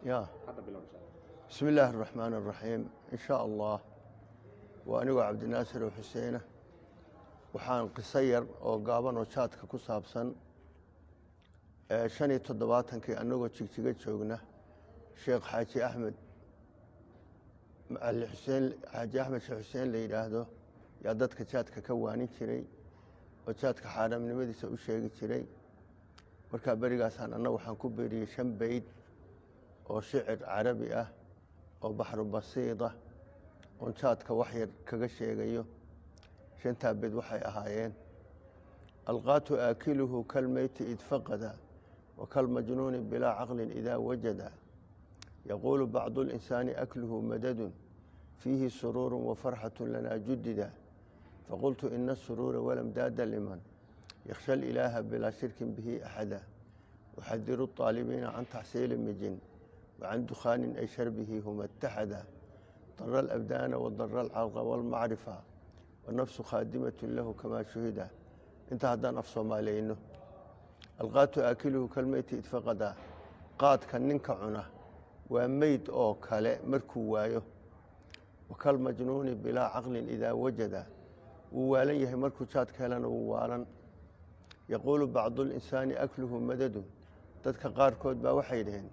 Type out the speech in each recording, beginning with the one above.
يا هذا بالله إن شاء الله. بسم الله الرحمن الرحيم إن شاء الله. وأنا عبد الناصر وحسينه waxaan qisayar oo gaaban oo jaadka ku saabsan 75 anagoo jigjiga joogna Sheekh Xaaji Axmed Macalin Xuseen Xaaji Axmed Sheekh Xuseen la yiraahdo yaa dadka jaadka ka waanin jiray oo jaadka xaaraamnimadiisa u sheegi jiray marka barigaasaan anagu waxaan ku beeriyay 5 bayd oo shicir carabi ah oo baxru basiida oo jaadka wax yar kaga sheegayo شنتا بيد وحي أهايين ألقات آكله كالميت إذ فقد وكالمجنون بلا عقل إذا وجد يقول بعض الإنسان أكله مدد فيه سرور وفرحة لنا جددا فقلت إن السرور والامداد لمن يخشى الإله بلا شرك به أحدا أحذر الطالبين عن تحصيل مجن وعن دخان أي شربه هم اتحدا ضر الأبدان وضر العرق والمعرفة والنفس خادمة له كما شهد انت هذا نفس مالينه القات آكله كالميت اتفقدا قات كننك عنا وميت أو كلا مركو وايو وكالمجنون بلا عقل إذا وجد وواليه مركو شات كلان ووالا يقول بعض الإنسان أكله مدد تدك قاركود با وحيدهن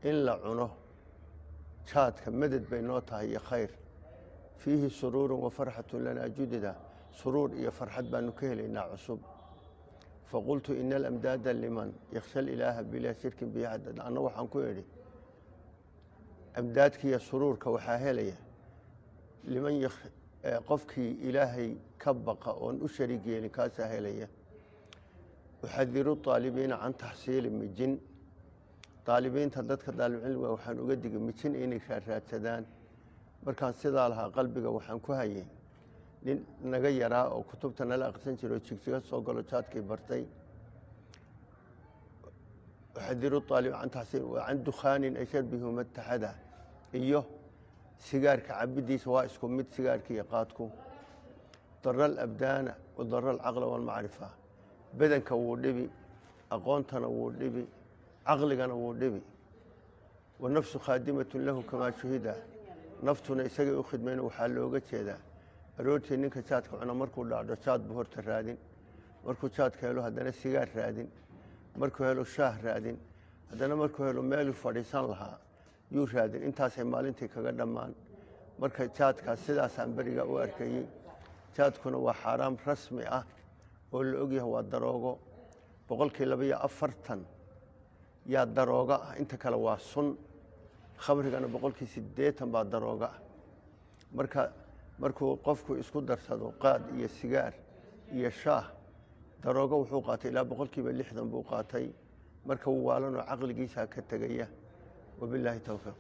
إلا عنه شات كمدد بينوتها هي خير فيه سرور وفرحة لنا جددا سرور يا فرحة بانكهلنا عصب فقلت إن الأمداد لمن يخشى الإله بلا شرك به عدد أنا وحن كويري أمدادك يا سرور كوحاهلية لمن قفك إلهي كبق وأن أشريكي لكاسهلية أحذر الطالبين عن تحصيل من جن طالبين تددك طالب علم وحن أقدق مجن إني شارات سدان markaan sidaa lahaa qalbiga waxaan ku hayay nin naga yaraa oo kutubta nala aqoonsan jiray jigjiga soo galo jaadkii bartay xadiru talib aan tahsiin wa aan dukhanin ay sharbihi mutaxada iyo sigaarka cabidiisa waa isku mid sigaarkii qaadku daral abdaana wa daral aqla wal ma'rifa badanka wuu dhibi aqoontana wuu dhibi aqligana wuu dhibi wa nafsu khadimatu lahu kama shuhida naftuna isaga u khidmeen waxa looga jeedaa aroortii ninka jaadka cuna markuu dhaado jaad buu horta raadin markuu jaadka helo haddana sigaar raadin markuu helo shaah raadin haddana markuu helo meel uu fadhiisan lahaa yuu raadin intaasay maalintii kaga dhammaan marka jaadka sidaas aan bariga u arkayay jaadkuna waa xaraam rasmi ah oo la ogyahay waa daroogo 42 yaa darooga inta kale waa sun khamrigana 80 baa darooga markuu qofku isku darsado qaad iyo sigaar iyo shaah darooga wuxuu qaatay ilaa 60 buu qaatay marka uu waalano aqligiisa ka tagaya wabillahi tawfiiq